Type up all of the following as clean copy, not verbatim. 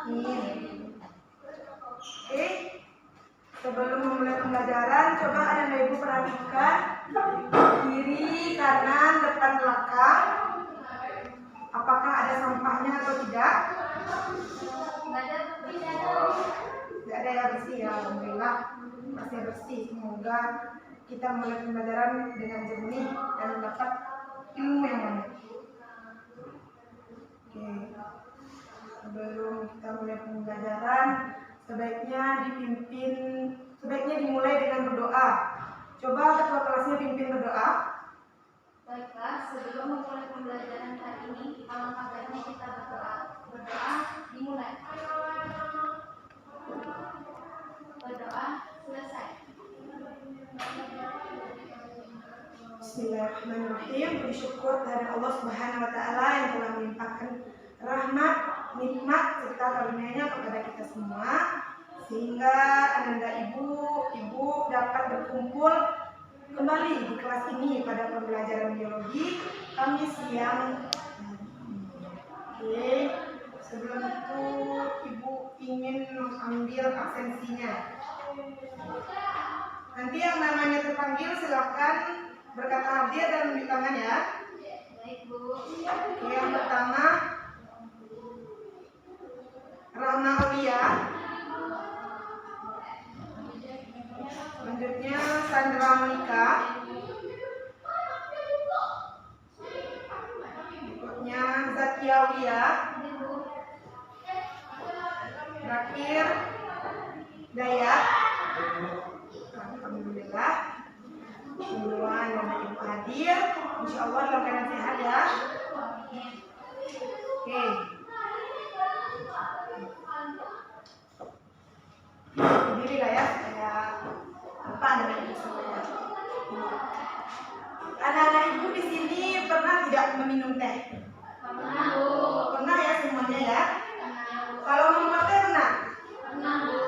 Amin. Oke, sebelum memulai pembelajaran, coba Anda Ibu perhatikan kiri, kanan, depan, belakang. Apakah ada sampahnya atau tidak? Tidak ada ya, bersih ya, alhamdulillah masih bersih. Semoga kita mulai pembelajaran dengan jernih dan mendapat ilmu yang banyak. Oke, sebelum kita mulai pembelajaran, sebaiknya dimulai dengan berdoa. Coba ketua kelasnya pimpin berdoa. Baiklah, sebelum memulai pembelajaran hari ini, alangkah baiknya kita berdoa. Berdoa dimulai. Berdoa selesai. Bismillahirrahmanirrahim. Bersyukur kepada Allah Subhanahu wa taala yang telah melimpahkan rahmat, nikmat serta karunia-Nya kepada kita semua, sehingga Ananda ibu dapat berkumpul kembali di kelas ini pada pembelajaran biologi Kamis siang. Oke, sebelum itu ibu ingin mengambil absensinya. Nanti yang namanya terpanggil silakan berkata hadir dan menunjuk tangan ya. Baik, Bu. Oke, yang pertama Rahma Aulia. Selanjutnya Sandra Monika. Berikutnya Zakia Aulia. Terakhir Dayat. Alhamdulillah semua anak ibu hadir, insya Allah dalam keadaan sehat ya. Oke, berdiri lah ya, saya lupa anak ibu semuanya. Anak-anak ibu di sini pernah tidak meminum teh? Pernah, Bu. Pernah ya semuanya ya. Kalau membuat teh pernah? Pernah, Bu.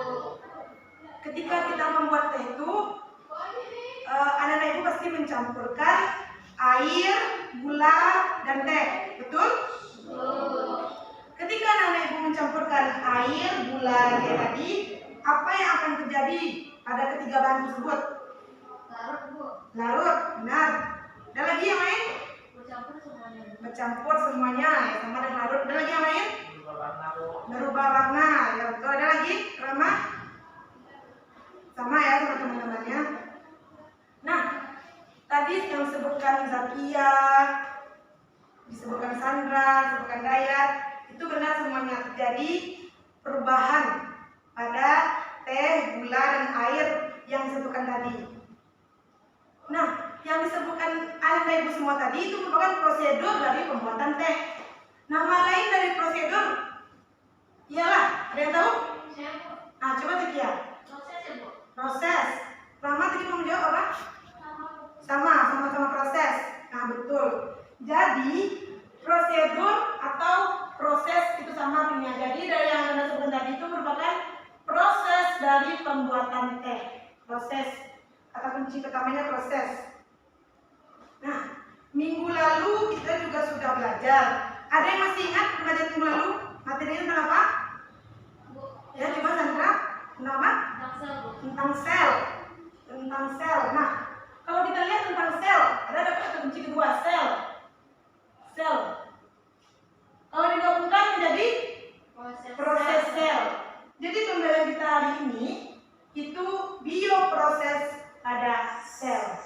Ketika kita membuat teh itu, anak-anak ibu pasti mencampurkan air, gula, dan teh, betul? Ketika anak-anak ibu mencampurkan air, gula, dan teh tadi, apa yang akan terjadi pada ketiga bahan tersebut? Larut, Bu. Larut, benar. Ada lagi yang lain? Bercampur semuanya. Bercampur semuanya, ya sama dengan larut. Ada lagi yang lain? Berubah warna, ya betul. Ada lagi, Rama? Sama ya sama teman-temannya. Nah, tadi yang disebutkan Zakia, disebutkan Sandra, disebutkan Dayat, itu benar semuanya terjadi perubahan pada teh, gula, dan air yang disebutkan tadi. Nah, yang disebutkan anak ibu semua tadi itu merupakan prosedur dari pembuatan teh. Nama lain dari prosedur ialah, ada yang tahu? Nah, coba Zakia. Proses. Rama tadi mau menjawab apa? Sama-sama proses. Nah, betul. Jadi, prosedur atau proses itu sama artinya. Jadi, dari yang Anda sebutkan tadi itu merupakan proses dari pembuatan teh. Proses. Kata kunci pertamanya proses. Nah, minggu lalu kita juga sudah belajar. Ada yang masih ingat pembelajaran minggu lalu? Materinya tentang apa? Ya, coba Sandra. Tentang apa? Tentang sel. Tentang sel. Nah, kalau kita lihat tentang sel, ada kata kunci kedua, sel. Sel. Kalau digabungkan menjadi proses sel. Jadi pembelajaran kita hari ini itu bioproses pada sel.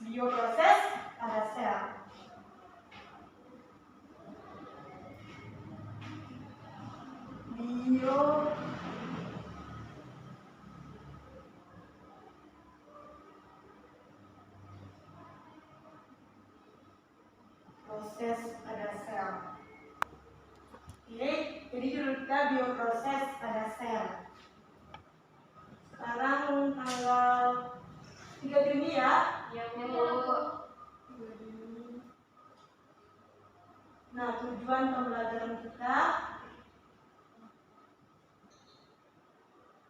Bioproses pada sel. Proses pada sel. Oke, jadi judul kita bioproses pada sel. Sekarang tanggal 3 Juni ya. Ya, Bu. Nah, tujuan pembelajaran kita,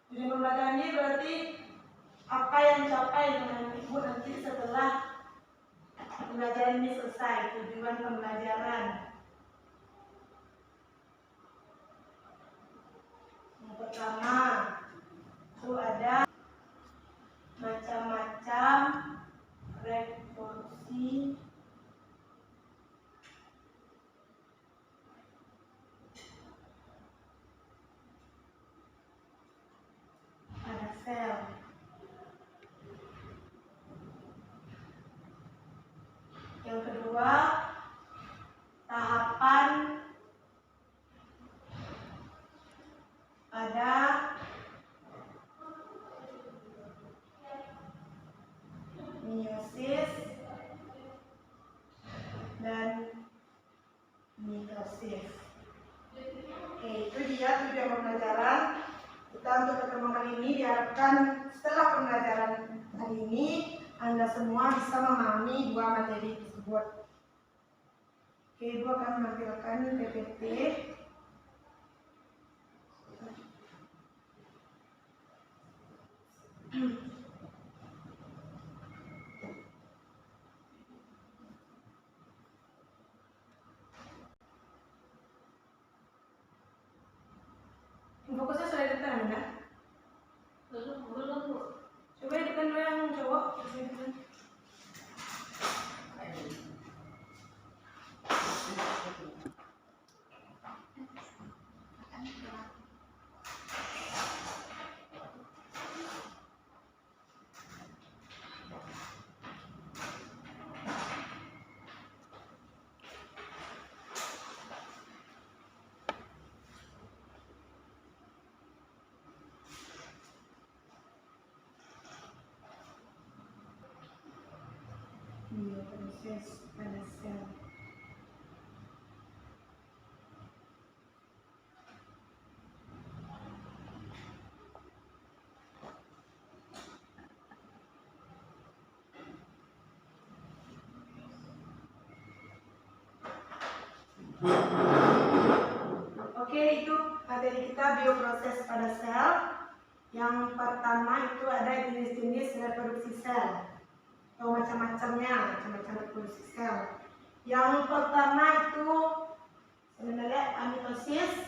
tujuan pembelajaran ini berarti apa yang dicapai dengan ibu nanti setelah pembelajaran ini selesai. Tujuan pembelajaran pertama itu ada macam-macam reproduksi pada sel. Yang kedua, tahapan pada meiosis dan mitosis. Oke, itu dia tujuan pembelajaran kita untuk pertemuan kali ini. Diharapkan setelah pembelajaran hari ini Anda semua bisa memahami dua materi tersebut. Oke, Ibu akan menampilkan PPT. Fokusnya sudah di depan, Anda? Belum, Bu. Coba di depan dulu yang cowok. Proses pada sel. Oke, itu materi kita bioproses pada sel. Yang pertama itu ada jenis-jenis reproduksi sel atau macam-macamnya, macam-macam reproduksi sel. Yang pertama itu sebenarnya mitosis,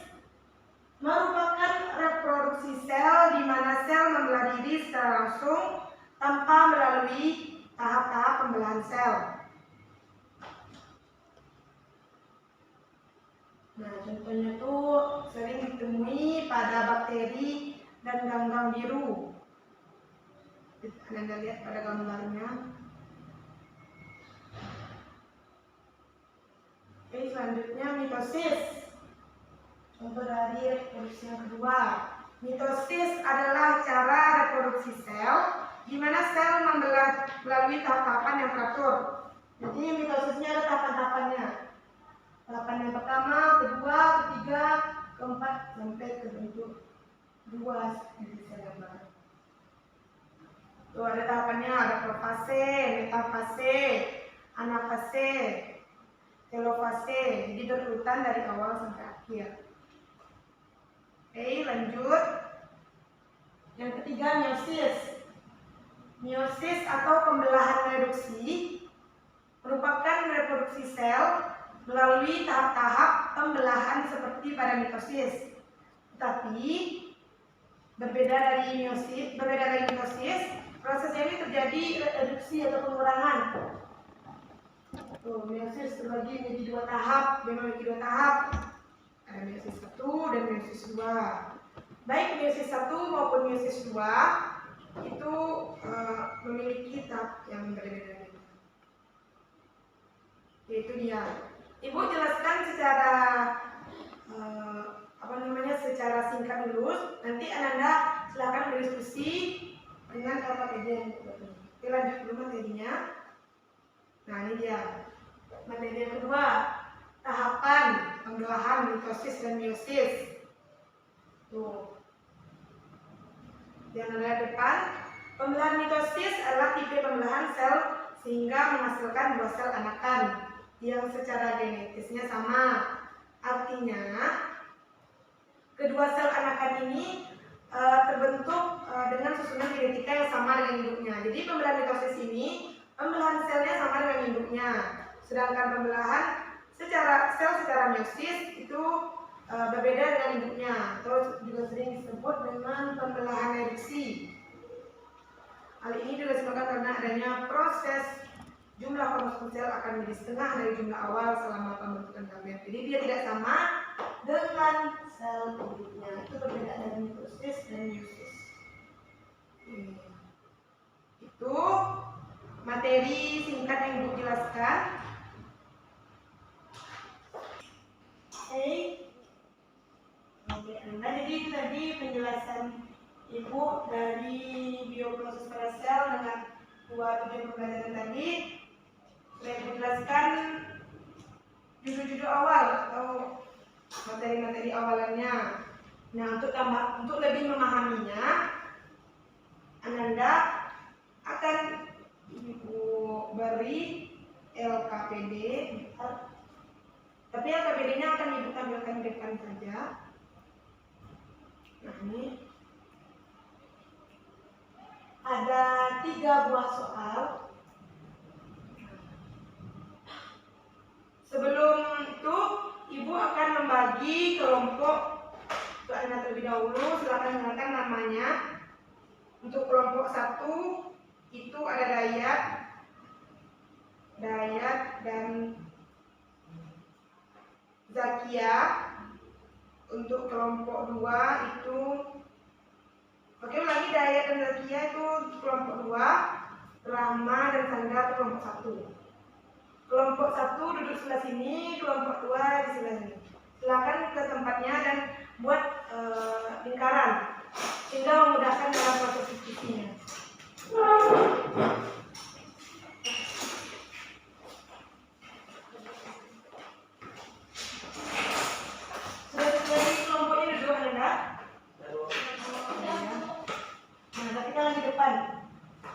merupakan reproduksi sel di mana sel membelah diri secara langsung tanpa melalui tahap-tahap pembelahan sel. Nah, contohnya tuh sering ditemui pada bakteri dan ganggang biru. Anda lihat pada gambarnya. Oke, selanjutnya mitosis. Contoh dari reproduksi yang kedua. Mitosis adalah cara reproduksi sel di mana sel membelah melalui tahap-tahapan yang teratur. Jadi mitosisnya ada tahapan-tahapannya. Tahapan yang pertama, kedua, ketiga, keempat sampai ke bentuk dua seperti saya gambar. Tuh ada tahapannya, ada profase, metafase, anafase, telofase. Jadi berurutan dari awal sampai akhir. Oke, lanjut. Yang ketiga, meiosis. Meiosis atau pembelahan reduksi merupakan reproduksi sel melalui tahap-tahap pembelahan seperti pada mitosis. Tetapi berbeda dari mitosis, proses ini terjadi reduksi atau pengurangan. Tuh, meiosis terbagi menjadi dua tahap, Ada meiosis 1 dan meiosis 2. Baik meiosis 1 maupun meiosis 2 itu memiliki tahap yang berbeda-beda. Yaitu dia. Ibu jelaskan secara secara singkat dulu. Nanti Ananda silakan berdiskusi dengan Kakak Ejen. Oke, lanjut dulu materinya. Nah, ini dia. Materi yang kedua, tahapan pembelahan mitosis dan meiosis. Tuh. Yang ada depan, pembelahan mitosis adalah tipe pembelahan sel sehingga menghasilkan dua sel anakan yang secara genetisnya sama. Artinya, kedua sel anakan ini terbentuk dengan susunan genetika yang sama dengan induknya. Jadi pembelahan mitosis ini, pembelahan selnya sama dengan induknya. Sedangkan pembelahan secara meiosis itu berbeda dengan induknya atau juga sering disebut dengan pembelahan erupsi. Hal ini juga disebabkan karena adanya proses jumlah kromosom sel akan menjadi setengah dari jumlah awal selama pembentukan gamet. Jadi dia tidak sama dengan sel induknya. Itu berbeda dari mitosis dan meiosis. Itu materi singkat yang Ibu jelaskan. Oke, nah jadi itu tadi penjelasan Ibu dari bioproses pada sel dengan dua tujuan pembelajaran tadi. Saya menjelaskan judul-judul awal atau materi-materi awalannya. Nah, untuk lebih memahaminya, Ananda akan Ibu beri LKPD, tapi LKPD-nya akan Ibu tampilkan di depan saja. Nah, ini ada 3 buah soal. Sebelum itu, Ibu akan membagi kelompok untuk Anda terlebih dahulu. Silakan dengarkan namanya. Untuk kelompok 1 itu ada Dayat dan Zakia. Untuk kelompok 2 itu, oke lagi Dayat dan Zakia itu kelompok 2, Rahma dan Sandra itu kelompok 1. Kelompok 1 duduk sebelah sini, kelompok 2 di sebelah sini. Silakan ke tempatnya dan buat lingkaran sehingga memudahkan dalam proses diskusinya. Sudah di kelompok ini duduk Anda? Nah, tapi kan di depan.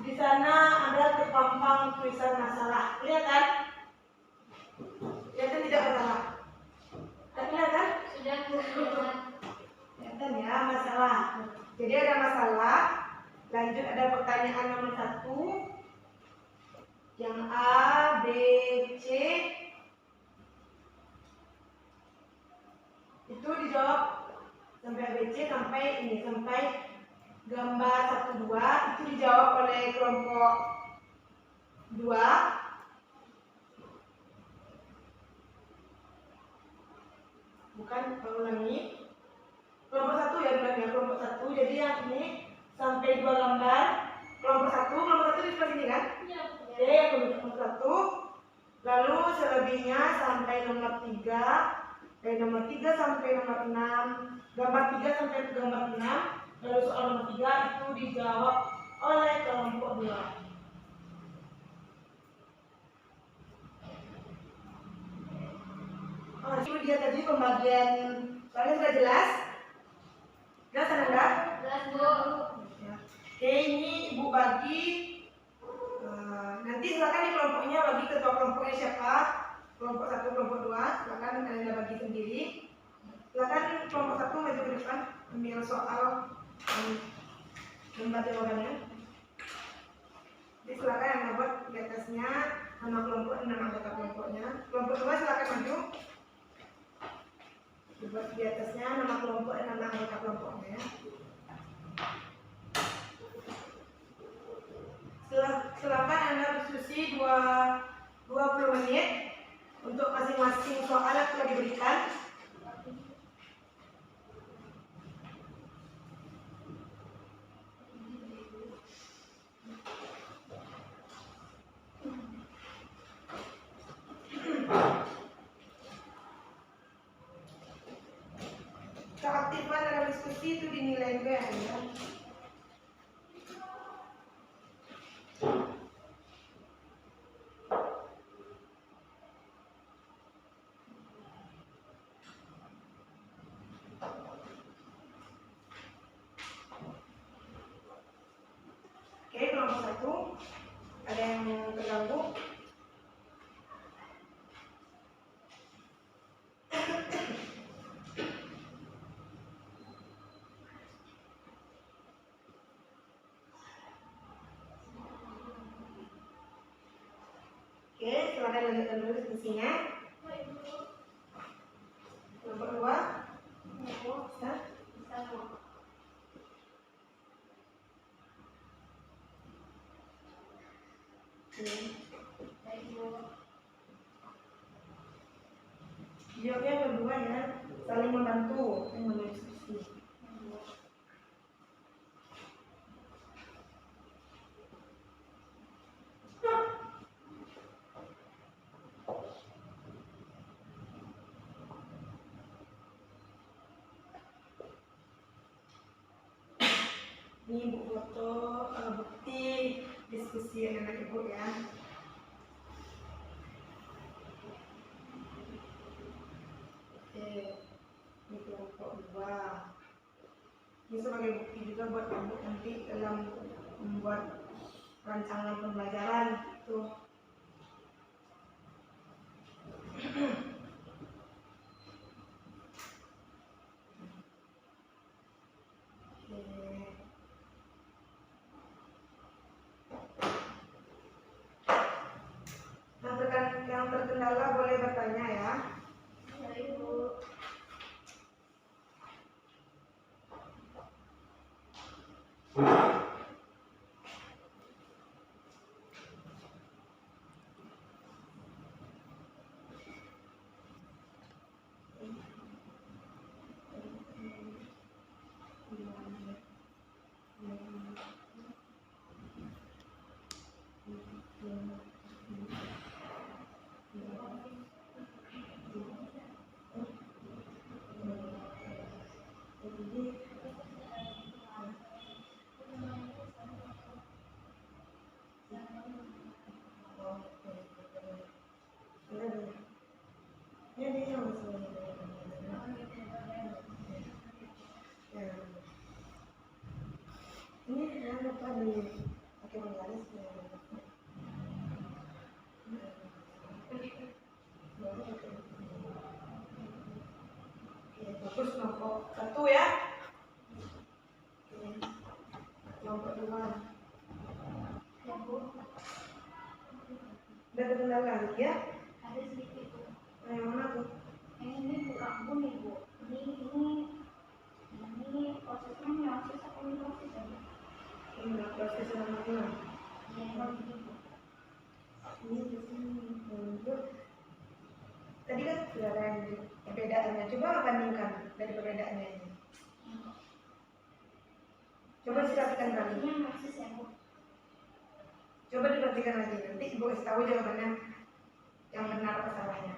Di sana ada terpampang tulisan masalah. Kelihatan? Kelihatan tidak masalah? Tapi kelihatan? Sudah kelihatan. Kelihatan ya masalah. Jadi ada masalah. Lanjut ada pertanyaan nomor 1. Yang A, B, C. Itu dijawab sampai ABC sampai ini sampai gambar 1, 2 itu dijawab oleh kelompok 2. Bukan, ulangi. Kelompok 1 ya bilangnya, kelompok 1. Jadi yang ini sampai 2 gambar. Kelompok 1 di sebelah sini kan? Iya. Oke, kelompok 1. Lalu selebihnya sampai nomor 3. Dari nomor 3 sampai nomor 6. Gambar 3 sampai gambar 6. Lalu soal nomor 3 itu dijawab oleh kelompok 2. Oh, itu dia tadi pembagian soalnya sudah jelas? Jelas Anda? Jelas, Bu. Oke, ini Ibu bagi. Nanti silakan di kelompoknya bagi ketua kelompoknya siapa? Kelompok 1, kelompok 2. Silakan Anda bagi sendiri. Silakan kelompok 1 maju ke depan ambil soal lembar jawabannya. Jadi silakan Anda buat di atasnya nama kelompok dan nama anggota kelompoknya. Kelompok 2 silakan maju. Dibuat di atasnya nama kelompok dan nama anggota kelompoknya. Silakan Anda diskusi 20 menit untuk masing-masing soal yang telah diberikan. Keaktifan dalam diskusi itu dinilai juga ya. Oke, kelompok 1 ada yang terganggu? Oke, silakan lanjutkan dulu diskusinya. Kelompok 2. Bisa? Bisa, Bu. Oke. Baik, Bu. Jawabnya berdua ya, saling membantu yang menulis diskusi. Ini ibu foto bukti diskusi yang anak ibu ya. Oke, ini kelompok 2. Ini sebagai bukti juga buat ibu nanti dalam membuat rancangan pembelajaran itu. Yang terkendala boleh bertanya ya. Baik, Bu. Ini jangan lupa di pakai penggaris ya. Bagus kelompok 1 ya. Kelompok 2. Ya, Bu. Udah terkendala lagi ya? Ada sedikit, Bu. Yang mana tuh? Ini kurang nih, Bu. Ini prosesnya meiosis atau mitosis ya, Bu? Ini proses yang mana? Yang ini, Bu. Ini di sini untuk tadi kan sudah ada yang perbedaannya. Coba bandingkan dari perbedaannya ini. Coba silakan kali. Ini meiosis ya, Bu. Coba diperhatikan lagi. Nanti ibu kasih tahu jawabannya yang benar apa salahnya.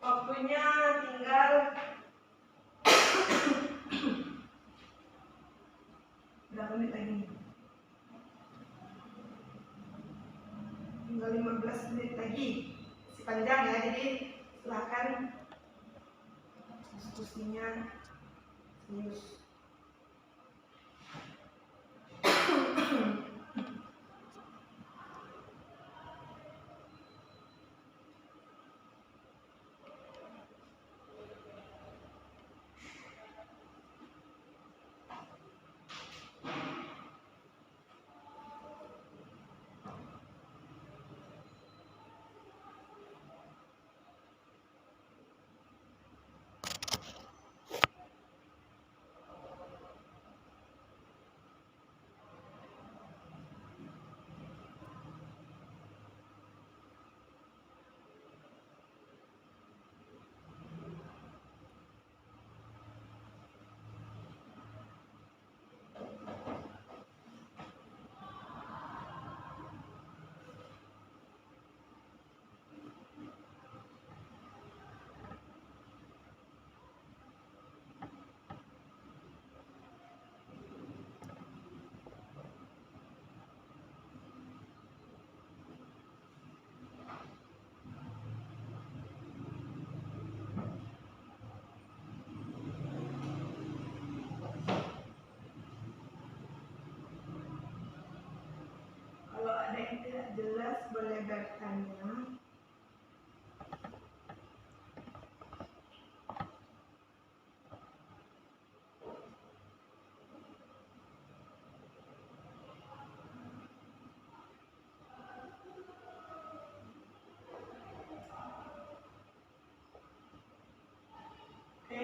Waktunya tinggal berapa menit lagi? Tinggal 15 menit lagi. Masih panjang ya, jadi silakan diskusinya serius. Kalau ada yang tidak jelas boleh bertanya.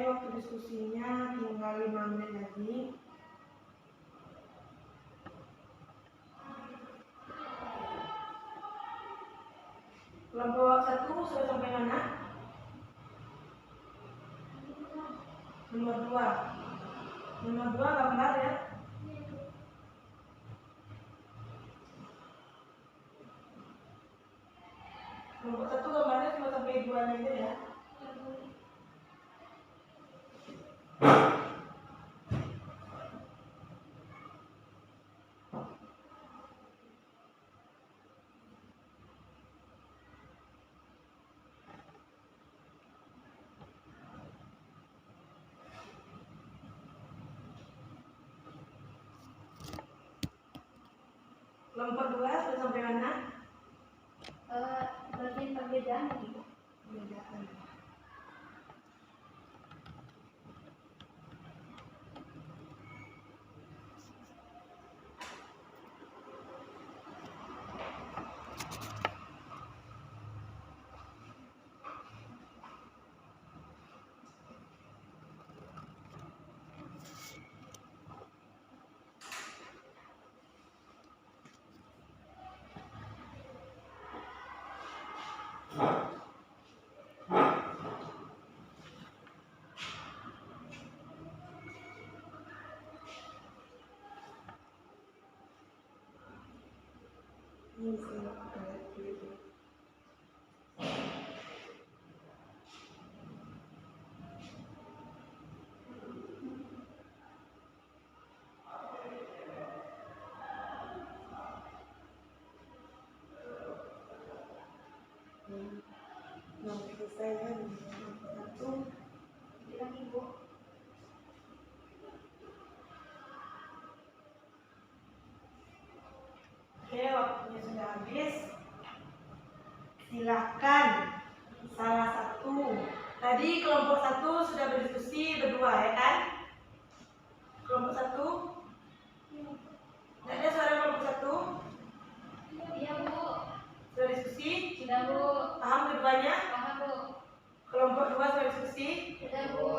waktu diskusinya tinggal 5 menit lagi. Kelompok 1 sudah sampai mana? Nomor 2. Nomor 2 gambar ya. Kelompok 1 gambarnya cuma sampai 2 aja ya. Kelompok 2 sudah sampai mana? Bagian perbedaan gitu. Perbedaan. Ini sih. Nah, selesai kan? Satu. Bilang ibu. Oke, waktunya sudah habis. Silahkan salah satu. Tadi kelompok 1 sudah berdiskusi berdua ya kan? Kelompok 1. Tidak ada suara kelompok 1. Iya bu. Sudah diskusi? Sudah bu. Paham keduanya? Paham bu. Kelompok 2 sudah diskusi? Sudah bu.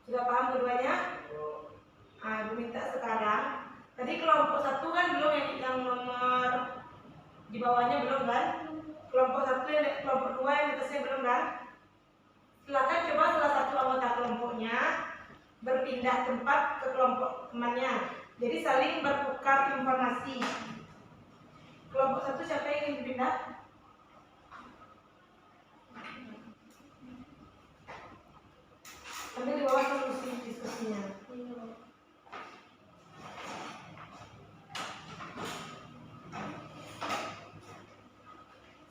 Sudah paham keduanya? Nah, Ibu minta sekarang. Tadi kelompok 1 kan belum, yang nomor di bawahnya belum kan? Kelompok 1 kelompok 2 yang di atasnya belum kan? Silakan coba salah satu anggota kelompoknya berpindah tempat ke kelompok temannya. Jadi saling bertukar informasi. Kelompok 1 siapa yang ingin pindah? Nanti di bawah solusi diskusinya.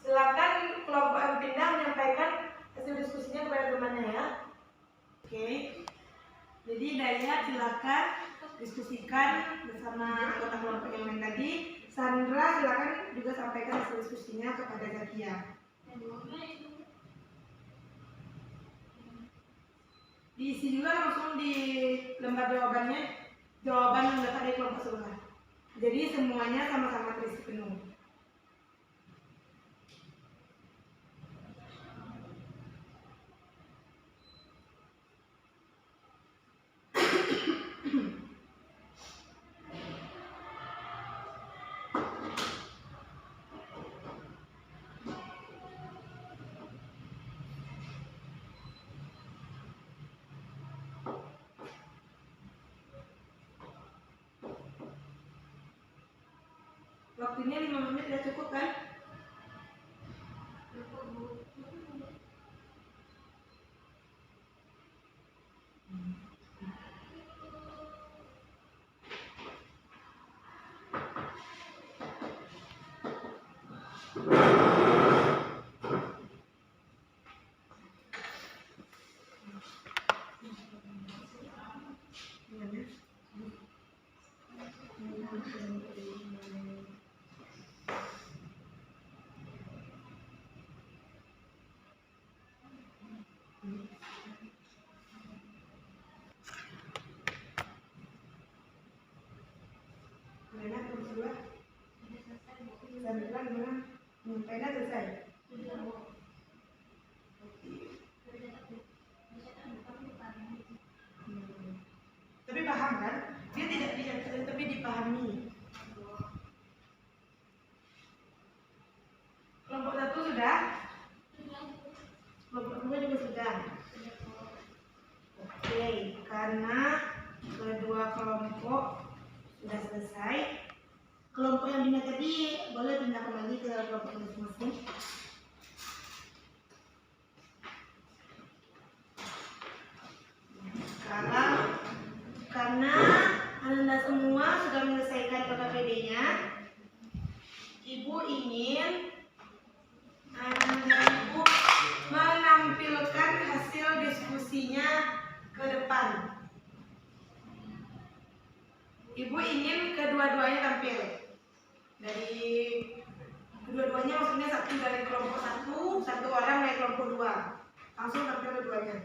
Silakan kelompok yang pindah menyampaikan hasil diskusinya kepada temannya ya. Oke. Jadi Daya silakan diskusikan bersama anggota kelompok yang lain tadi. Sandra silakan juga sampaikan hasil diskusinya kepada Zakia. Diisi juga langsung di lembar jawabannya, jawaban yang datang dari kelompok sebelah. Jadi semuanya sama-sama terisi penuh. Waktunya 5 menit sudah cukup kan? Gimana? Sandra gimana? Menyampaikan Karena kedua kelompok sudah selesai, kelompok yang bina tadi boleh pindah kembali ke kelompok masing-masing. Sekarang karena Anda semua sudah menyelesaikan KKPD-nya, Ibu ingin Ibu menampilkan hasil diskusinya ke depan. Ibu ingin kedua-duanya tampil. Dari kedua-duanya maksudnya satu dari kelompok satu orang dari kelompok 2. Langsung tampil keduanya.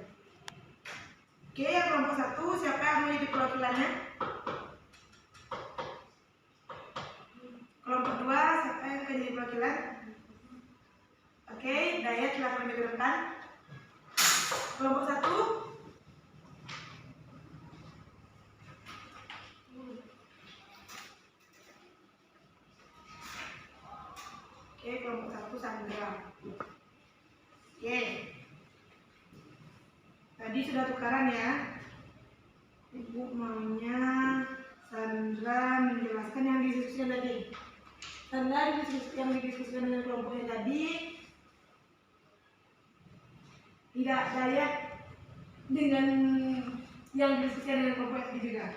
Oke, yang kelompok 1 siapa yang mau jadi perwakilannya? Kelompok 2 siapa yang akan jadi perwakilan? Oke, Dayat silakan maju ke depan. Kelompok 1. Oke, kelompok 1 Sandra. Oke. Tadi sudah tukaran ya. Ibu maunya Sandra menjelaskan yang didiskusikan tadi. Sandra yang didiskusikan dengan kelompoknya tadi. Tidak Dayat dengan yang didiskusikan dengan kelompok tadi juga.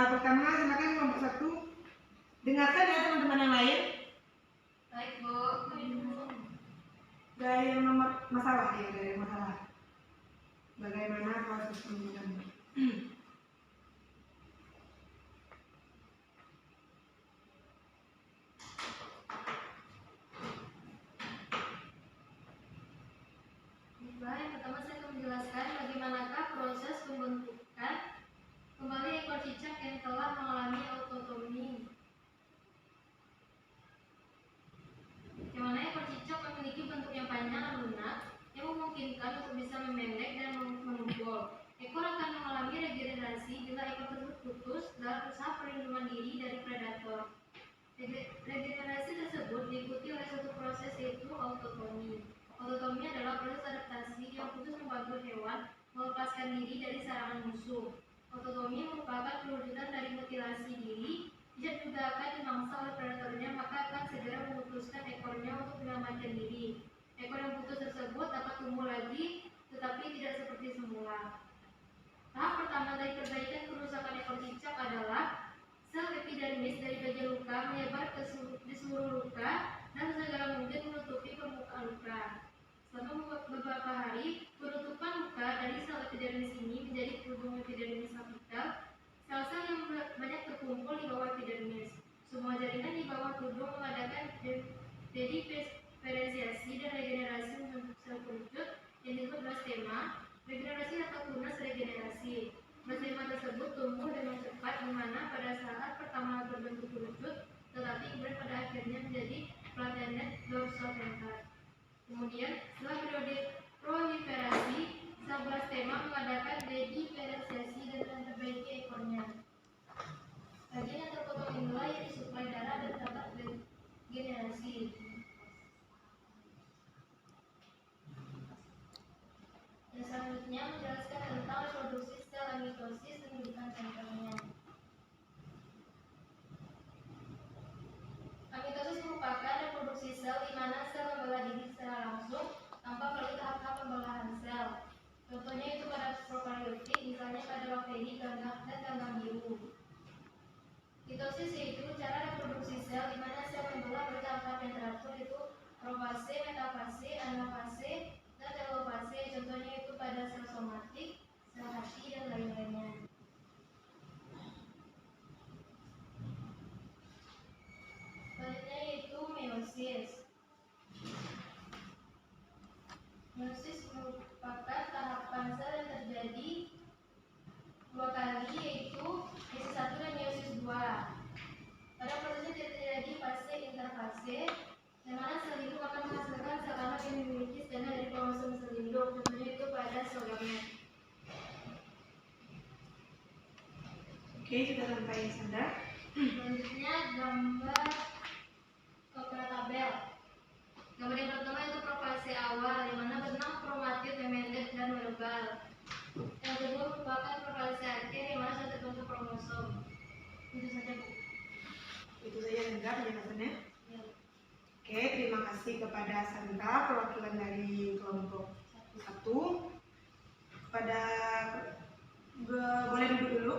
Pertama silakan kelompok 1. Dengarkan ya teman-teman yang lain. Baik, Bu. Dari yang nomor masalah ya, dari masalah. Bagaimana proses pemilihan? Baik, pertama saya akan menjelaskan bagaimanakah proses pembentukan kembali ekor cicak yang telah mengalami autotomi. Yang mana ekor cicak memiliki bentuk yang panjang dan lunak yang memungkinkan untuk bisa memendek dan menumpul. Ekor akan mengalami regenerasi bila ekor tersebut putus dalam usaha perlindungan diri dari predator. Regenerasi tersebut diikuti oleh suatu proses yaitu autotomi. Autotomi adalah proses adaptasi yang khusus membantu hewan melepaskan diri dari serangan musuh. Autotomi merupakan perwujudan dari mutilasi diri. Jika juga akan dimangsa oleh predatornya, maka akan segera memutuskan ekornya untuk menyelamatkan diri. Ekor yang putus tersebut dapat tumbuh lagi, tetapi tidak seperti semula. Tahap pertama dari perbaikan kerusakan ekor cicak adalah sel epidermis dari bagian luka menyebar di seluruh luka dan segala mungkin menutupi permukaan luka. Selama beberapa hari, penutupan luka dari sel epidermis ini menjadi tudung epidermis apical. Sel-sel yang banyak terkumpul di bawah epidermis. Semua jaringan di bawah tudung mengadakan dediferensiasi dan regenerasi membentuk sel kerucut yang disebut blastema. Regenerasi atau tunas regenerasi. Blastema tersebut tumbuh dengan cepat, di mana pada saat pertama berbentuk kerucut, tetapi kemudian pada akhirnya menjadi platelet dorsoventral. Kemudian, setelah periode proliferasi, sel blastema mengadakan dediferensiasi dan memperbaiki ekornya. Bagian yang terpotong inilah yang disuplai darah dan dapat regenerasi. Yang selanjutnya menjelaskan tentang reproduksi sel amitosis dan kehidupan sentralnya. Amitosis merupakan reproduksi sel di mana sel membelah diri secara langsung tanpa melalui tahap-tahap pembelahan sel. Contohnya itu pada prokaryotik, misalnya pada bakteri, ganggang, dan ganggang biru. Mitosis yaitu cara reproduksi sel di mana sel membelah bertahap-tahap yang teratur, yaitu profase, metafase, anafase, dan telofase. Contohnya itu pada sel somatik, sel hati, dan lain-lainnya. Selanjutnya yaitu meiosis. Meiosis merupakan tahapan sel yang terjadi dua kali, yaitu meiosis 1 dan meiosis 2. Pada prosesnya terjadi fase interfase, di mana sel hidup akan menghasilkan sel anak yang memiliki standar dari kromosom sel induk. Contohnya itu pada sel gamet. Oke, sudah sampai Sandra. Selanjutnya gambar pada tabel. Gambar yang pertama itu profase awal, di mana benang kromatid memendek dan verbal. kasih kepada Sandra, perwakilan dari kelompok 1. Kepada boleh duduk dulu.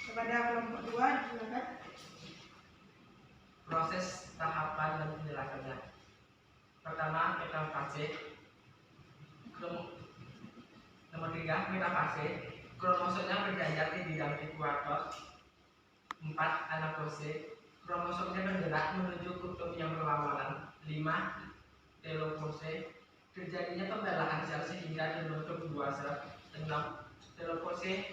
Kepada kelompok 2 silakan. Proses tahapan dan penjelasannya. Pertama, metafase. Nomor 3, metafase. Kromosomnya berjajar di bidang ekuator. 4, anafase. Kromosomnya bergerak menuju kutub yang berlawanan. 5, telopause. Terjadinya pembelahan sel sehingga terbentuk 2 sel. 6, telopause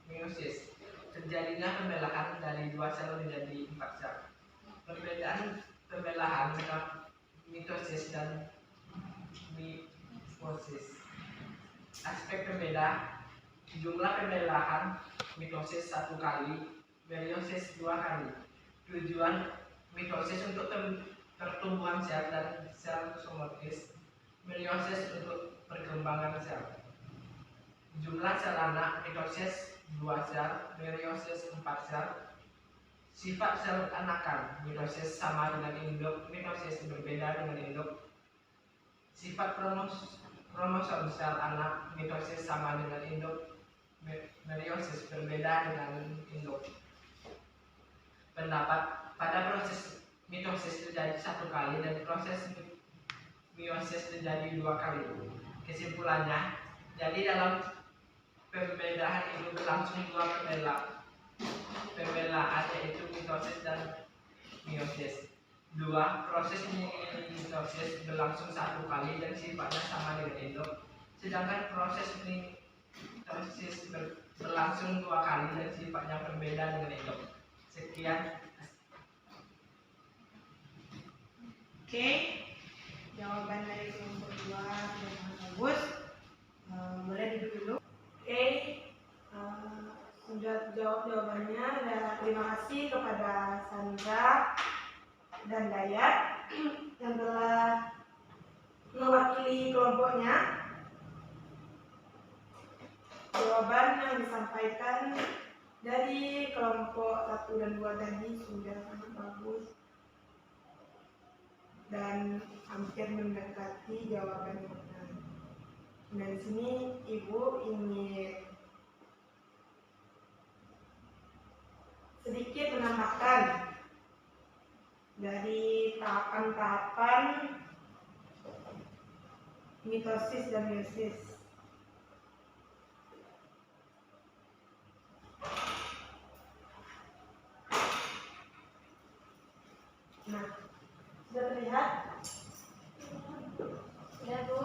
meiosis. Terjadinya pembelahan dari 2 sel menjadi 4 sel. Perbedaan pembelahan mitosis dan meiosis. Aspek berbeda. Jumlah pembelahan mitosis 1 kali, meiosis 2 kali. Tujuan mitosis untuk pertumbuhan sel dan sel somatis, meiosis untuk perkembangan sel. Jumlah sel anak mitosis 2 sel, meiosis 4 sel. Sifat sel anakan mitosis sama dengan induk, meiosis berbeda dengan induk. Sifat kromosom sel anak mitosis sama dengan induk, meiosis berbeda dengan induk. Pendapat, pada proses mitosis terjadi 1 kali dan proses meiosis terjadi 2 kali. Kesimpulannya, jadi dalam perbedaan itu berlangsung 2 pembelaan, yaitu mitosis dan meiosis. 2. Proses mitosis berlangsung 1 kali dan sifatnya sama dengan induk, sedangkan proses mitosis berlangsung 2 kali dan sifatnya berbeda dengan induk. Sekian. Oke, jawaban dari kelompok 2 sudah sangat bagus. Boleh duduk dulu. Oke, sudah jawab jawabannya. Dan terima kasih kepada Sandra dan Dayat yang telah mewakili kelompoknya. Jawaban yang disampaikan dari kelompok 1 dan 2 tadi sudah sangat bagus dan hampir mendekati jawaban yang benar. Nah, di sini Ibu ingin sedikit menambahkan dari tahapan-tahapan mitosis dan meiosis. Nah, sudah terlihat? Sudah, Bu.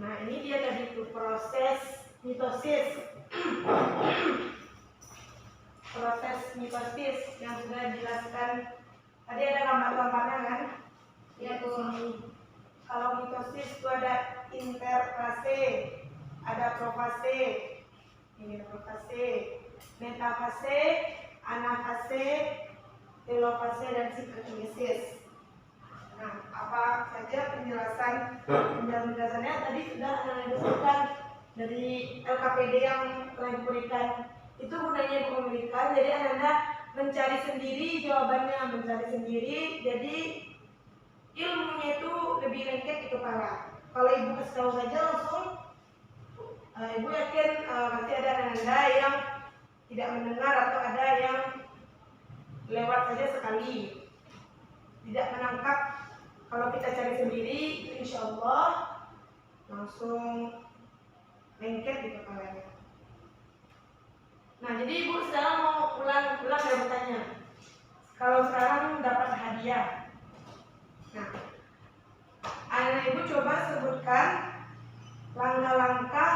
Nah, ini dia tadi tuh proses mitosis. Proses mitosis yang sudah dijelaskan. Tadi ada gambar-gambarnya kan? Ya, Bu. Sini. Kalau mitosis itu ada interfase, ada profase, ini ada profase, metafase, anafase, telofase, dan sinkronesis. Nah, apa saja penjelasannya tadi sudah Anda sebutkan dari LKPD yang telah diberikan. Itu gunanya Ibu memberikan, jadi Anda mencari sendiri jawabannya, mencari sendiri, jadi ilmunya itu lebih lengkap di kepala. Kalau Ibu kasih tahu saja langsung, Ibu yakin pasti ada Anda yang tidak mendengar atau ada yang lewat saja sekali, tidak menangkap. Kalau kita cari sendiri, insya Allah langsung lengket di kepalanya. Nah, jadi Ibu sekarang mau pulang ada bertanya. Kalau sekarang dapat hadiah. Nah, anak Ibu coba sebutkan langkah-langkah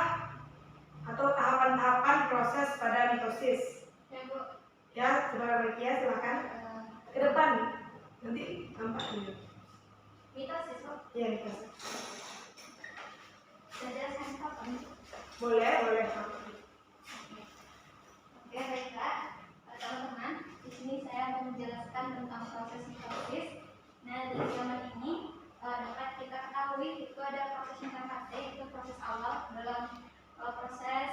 atau tahapan-tahapan proses pada mitosis. Ya, Bu. Ya, Saudara Mekia silakan ke depan. Nanti nampak dulu. Mitosis, Bu. Iya, mitosis. Saya jelaskan kapan? Boleh. Oke, baik, Kak. Teman-teman, di sini saya akan menjelaskan tentang proses mitosis. Nah, dari gambar ini dapat kita ketahui itu ada proses metafase, itu proses awal dalam proses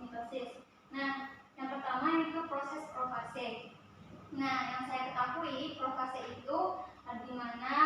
mitosis. Nah, yang pertama itu proses profase. Nah, yang saya ketahui profase itu di mana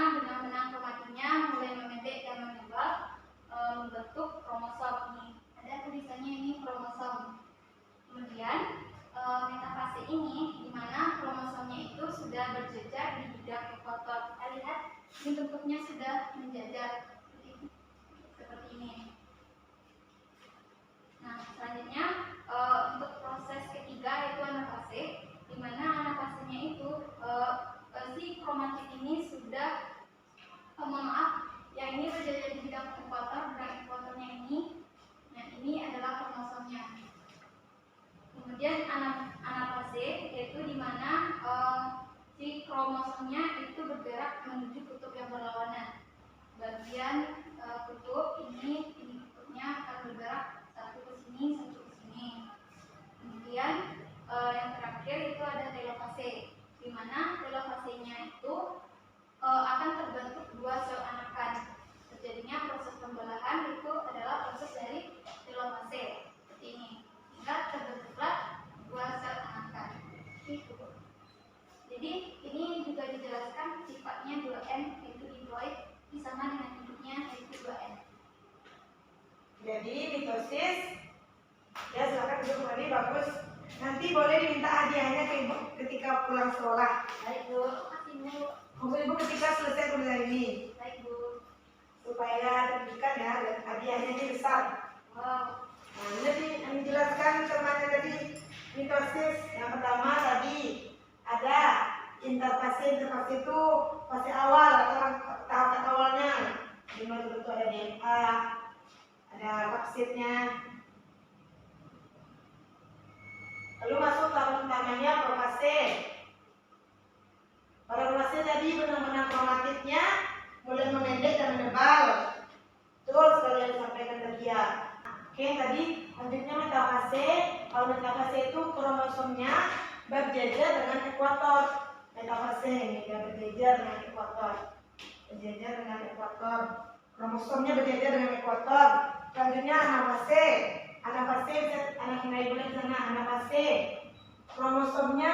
Kemudian anafase yaitu di mana si kromosomnya itu bergerak menuju kutub yang berlawanan. Bagian kutub ini kutubnya akan bergerak satu ke sini, satu ke sini. Kemudian yang terakhir itu ada telofase, di mana telofasenya itu akan terbentuk dua sel anakan. Terjadinya proses pembelahan itu adalah proses dari telofase seperti ini, hingga terbentuklah dua sel anakan. Jadi ini juga dijelaskan sifatnya 2N yaitu diploid, sama dengan induknya yaitu 2N. Jadi mitosis, ya silakan duduk lagi, bagus. Nanti boleh diminta hadiahnya ke ibu ketika pulang sekolah. Baik Bu, kasih Bu. Ibu ketika selesai kuliah ini, Baik Bu. supaya terbuka ya, dan hadiahnya ini besar. Wow. Nah, jadi yang dijelaskan temannya tadi mitosis. Yang pertama tadi ada interfase. Interfase itu fase awal atau tahapan awalnya. Di mana itu ada DNA, ada kapsidnya. Lalu masuk tahap utamanya profase. Pada profase tadi benang-benang kromatidnya mulai memendek dan menebal. Betul sekali yang disampaikan tadi ya. Oke, tadi lanjutnya metafase. Kalau metafase itu kromosomnya berjejer dengan ekuator. Metafase ini dia berjejer dengan ekuator. Berjejer dengan ekuator. Kromosomnya berjejer dengan ekuator. Selanjutnya anafase. Anafase anak yang boleh di sana. Anafase. Kromosomnya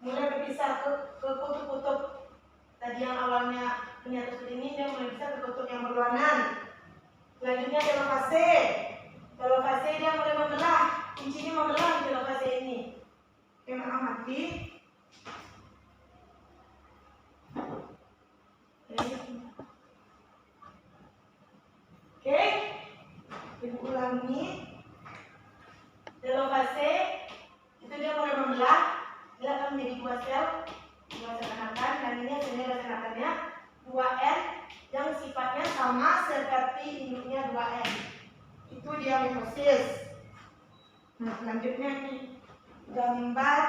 mulai berpisah ke kutub-kutub. Tadi yang awalnya menyatu seperti ini, dia mulai bisa ke kutub yang berlawanan. Selanjutnya telofase. Telofase dia mulai membelah. Kuncinya membelah di telofase ini. Oke, amati. Oke, ibu ulangi. Telofase itu dia mulai membelah. Dia akan menjadi dua sel anakan, dan ini hasilnya anakannya 2N yang sifatnya sama seperti induknya 2N. Itu dia mitosis. Nah, selanjutnya nih gambar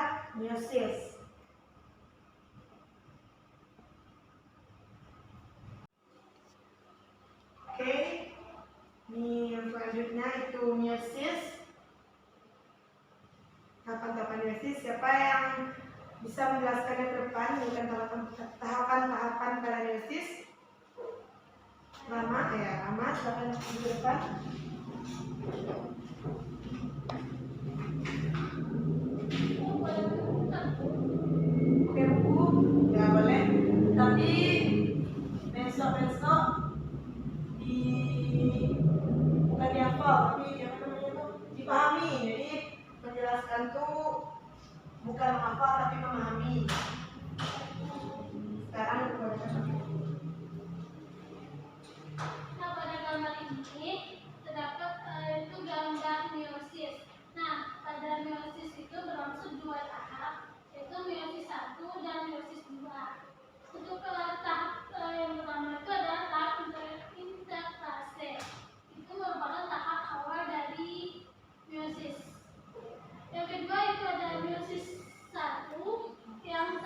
meiosis. Oke, ini yang selanjutnya itu meiosis. Tahapan-tahapan meiosis, siapa yang bisa menjelaskannya ke depan? Bukan tahapan-tahapan pada meiosis. Lama ya, lama. Silakan ke depan. Oke Bu, ya boleh. Tapi besok di bukan dihafal, tapi apa namanya tuh dipahami. Jadi menjelaskan tuh bukan menghafal tapi memahami. Sekarang Nah, pada gambar ini terdapat itu gambar meiosis. Nah, pada meiosis itu berlangsung dua tahap, yaitu meiosis 1 dan meiosis 2. Untuk tahap yang pertama itu adalah tahap interfase. Itu merupakan tahap awal dari meiosis. Yang kedua itu ada meiosis 1 yang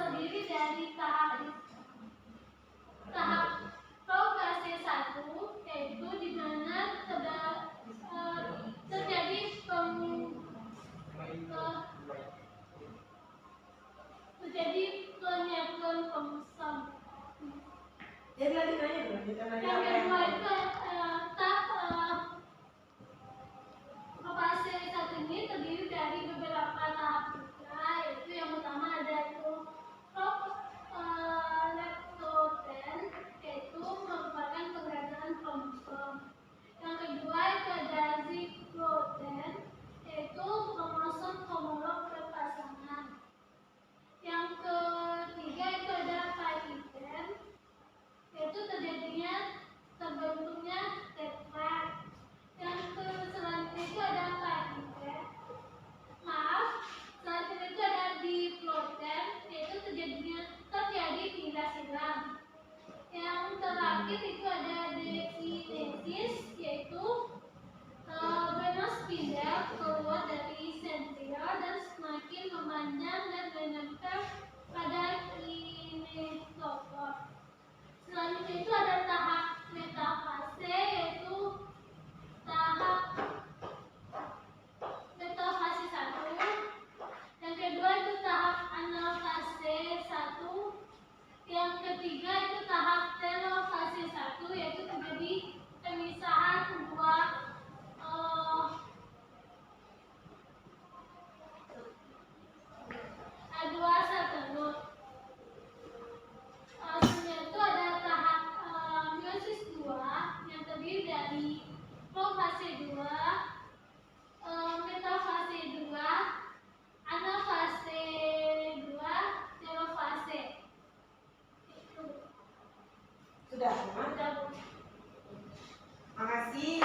tadi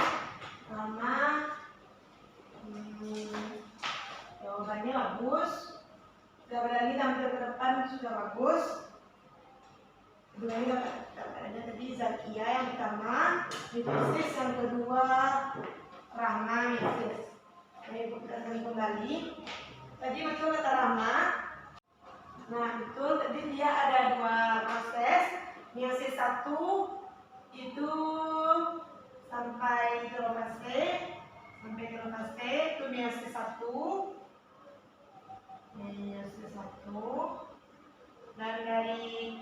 lama. Jawabannya bagus. Sudah berani tampil ke depan, sudah bagus. Kedua ini ada tadi Zakia yang pertama, mitosis yang kedua Rahma mitosis. Ini kita kembali. Tadi betul kata Rahma. Nah betul tadi dia ada dua proses. Meiosis 1 itu sampai telofase, itu meiosis 1. Meiosis 1 dan dari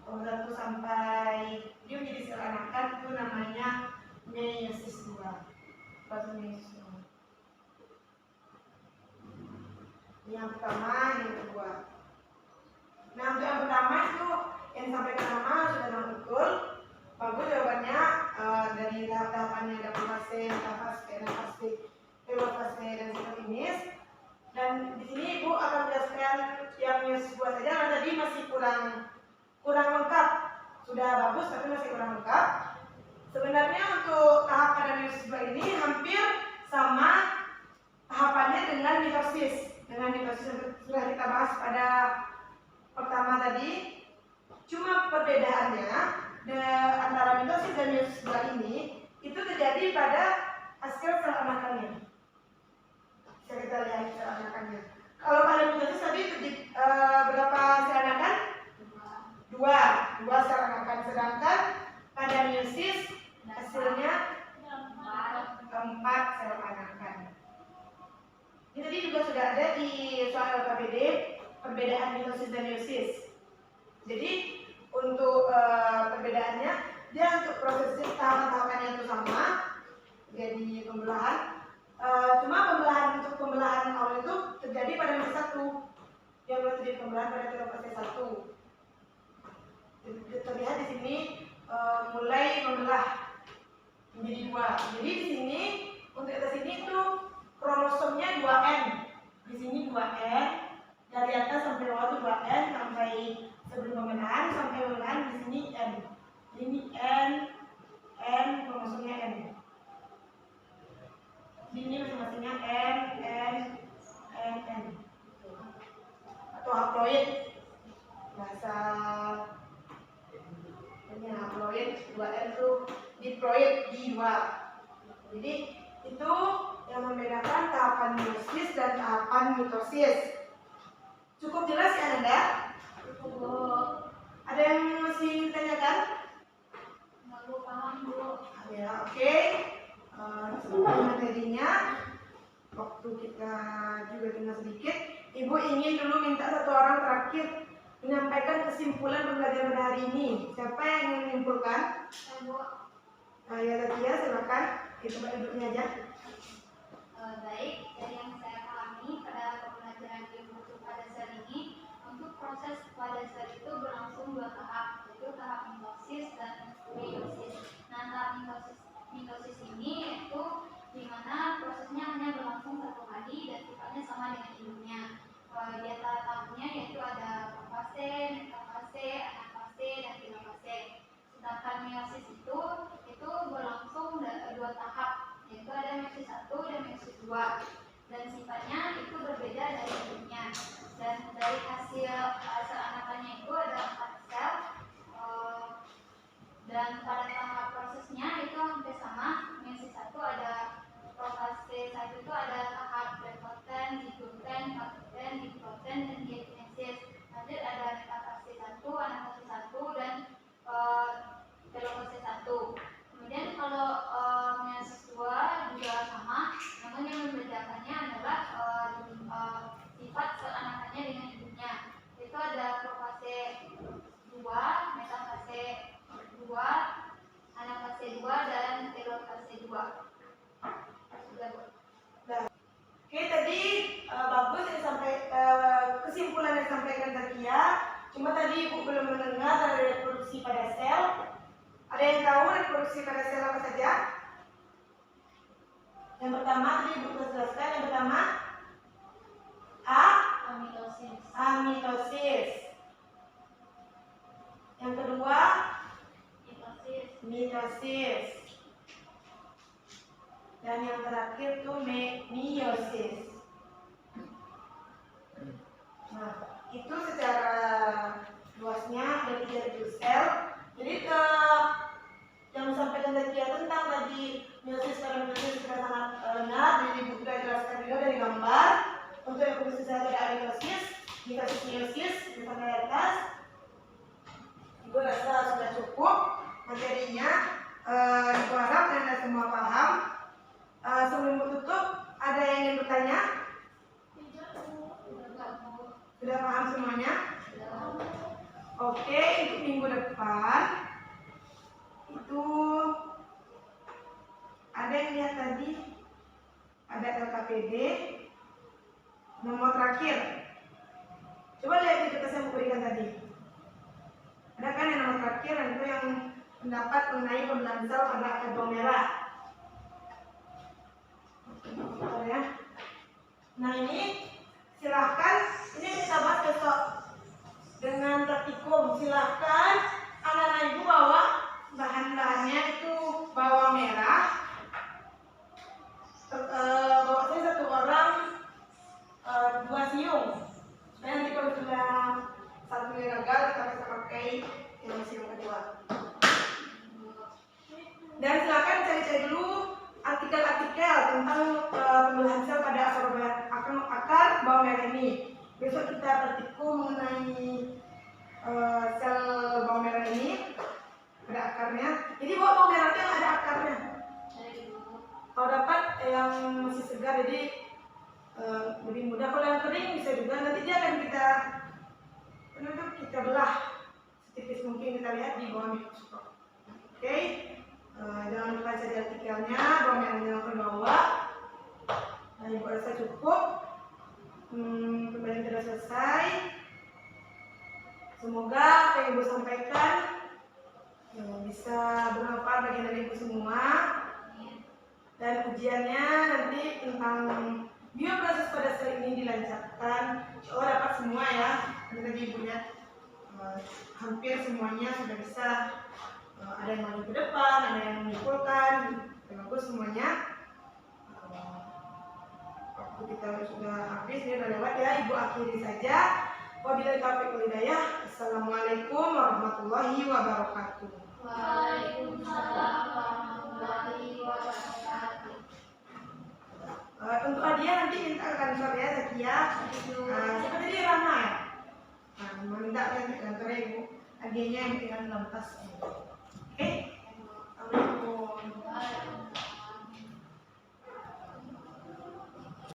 1 sampai dia menjadi sel anakan itu namanya meiosis 2. Meiosis 2. Yang pertama, yang kedua. Nah untuk yang pertama itu yang sampai ke nama sudah sangat betul. Bagus jawabannya. Dari tahap-tahapannya ada profase, metafase, telofase, dan sitokinis. Dan di sini Ibu akan menjelaskan yang meiosis 2 saja karena tadi masih kurang lengkap. Sudah bagus tapi masih kurang lengkap. Sebenarnya untuk tahap pada meiosis 2 ini hampir sama tahapannya dengan mitosis. Dengan mitosis yang sudah kita bahas pada pertama tadi. Cuma perbedaannya antara mitosis dan meiosis 2 ini itu terjadi pada hasil sel anakannya. Bisa kita lihat sel anakannya. Kalau pada mitosis tadi berapa sel anakan? Dua sel anakan. Sedangkan pada meiosis hasilnya 4 sel anakan. Ini tadi juga sudah ada di soal LKPD perbedaan mitosis dan meiosis. Jadi untuk perbedaannya dia untuk proses tahapan-tahapannya itu sama, jadi pembelahan. Cuma untuk pembelahan awal itu terjadi pada meiosis 1. Yang belum terjadi pembelahan pada telofase 1. Terlihat di sini mulai membelah menjadi 2. Jadi di sini untuk atas sini itu kromosomnya 2N. Di sini 2N. Dari atas sampai bawah itu 2N sampai sebelum pembelahan sampai pembelahan di sini N. Ini N kromosomnya N. Di sini masing-masingnya N. Atau haploid. Bahasa ini haploid 2N itu diploid di 2. Jadi itu yang membedakan tahapan meiosis dan tahapan mitosis. Cukup jelas ya Anda? Cukup. Ada yang masih ditanyakan? Baru paham Bu. Ya, oke. Sebentar materinya. Waktu kita juga tinggal sedikit. Ibu ingin dulu minta satu orang terakhir menyampaikan kesimpulan pembelajaran pada hari ini. Siapa yang ingin menyimpulkan? Bu. Ya Zakia, silakan. Itu Pak Ibunya aja. Baik, dari yang saya pahami pada pembelajaran ilmu pada sel ini, untuk proses pada sel itu berlangsung 2 tahap, yaitu tahap mitosis dan meiosis. Nah, tahap mitosis ini yaitu di mana prosesnya hanya berlangsung 1 kali dan sifatnya sama dengan induknya. Di antara tahapnya yaitu ada profase, metafase, anafase, dan telofase. Sedangkan meiosis itu berlangsung 2 tahap, yaitu ada meiosis 1 dan meiosis 2, dan sifatnya itu berbeda dari induknya. Dan dari hasil sel anakannya itu ada 4 sel, dan pada tahap prosesnya itu hampir sama. Meiosis 1 ada profase 1 itu ada tahap prepoten, zigoten, pagoten, diploten, dan diakinesis. Lanjut ada metafase 1, anafase 1, dan telofase 1. Kemudian kalau meiosis 2 juga sama, namun yang membedakannya adalah sifat sel anakannya dengan induknya. Itu ada profase 2, metafase 2, anafase 2, dan telofase 2. Sudah Bu. Oke, tadi bagus yang kesimpulan yang disampaikan Zakia. Cuma tadi Ibu belum mendengar dari reproduksi pada sel. Ada yang tahu reproduksi pada sel apa saja? Yang pertama tadi Ibu sudah jelaskan. Yang pertama amitosis. Yang kedua mitosis. Dan yang terakhir tuh meiosis. Nah, itu secara luasnya ada 3.000 sel. Jadi yang disampaikan tadi tentang tadi meiosis pada meiosis sudah sangat benar. Jadi ibu sudah jelaskan juga dari gambar. Untuk yang khusus saja ada meiosis, meiosis di atas. Ibu rasa sudah cukup materinya. Ibu harap Anda semua paham. Sebelum tutup, ada yang ingin bertanya? Sudah paham semuanya? Oke, untuk minggu depan itu ada yang lihat tadi ada LKPD nomor terakhir. Coba lihat di kertas yang berikan tadi. Ada kan yang nomor terakhir dan itu yang pendapat mengenai pembelahan sel pada akar bawang merah. Ya. Nah ini silahkan, ini kita bahas besok dengan praktikum. Silahkan anak-anak ibu bawa bahan-bahannya itu bawang merah. Bawa saya satu orang 2 siung. Supaya nanti kalau sudah satunya gagal kita bisa pakai yang siung kedua. Dan silakan cari-cari dulu artikel-artikel tentang pembelahan sel pada akar bawang merah ini. Besok kita praktikum mengenai sel bawang merah ini pada akarnya. Jadi bawang merah itu yang ada akarnya. Kalau dapat yang masih segar jadi lebih mudah. Kalau yang kering bisa juga. Nanti dia akan kita belah setipis mungkin, kita lihat di bawah mikroskop. Oke. Jangan lupa cari artikelnya, bawang merahnya yang terbawa. Nah, ibu rasa cukup. Pembelajaran sudah selesai. Semoga apa yang ibu sampaikan bisa bermanfaat bagi anak ibu semua. Dan ujiannya nanti tentang bioproses pada sel ini dilancarkan. Insya Allah dapat semua ya. Tadi ibu lihat hampir semuanya sudah bisa. Ada yang maju ke depan, ada yang menyimpulkan, bagus semuanya. Waktu kita sudah habis, ini sudah lewat ya, ibu akhiri saja. Wabillahi taufiq wal hidayah. Assalamualaikum warahmatullahi wabarakatuh. Waalaikumsalam warahmatullahi wabarakatuh. Untuk hadiah nanti minta ke kantor ya, Zakia. Siapa tadi Rama ya? Nah, mau minta ke kantor ibu. Hadiahnya yang tinggal dalam tas.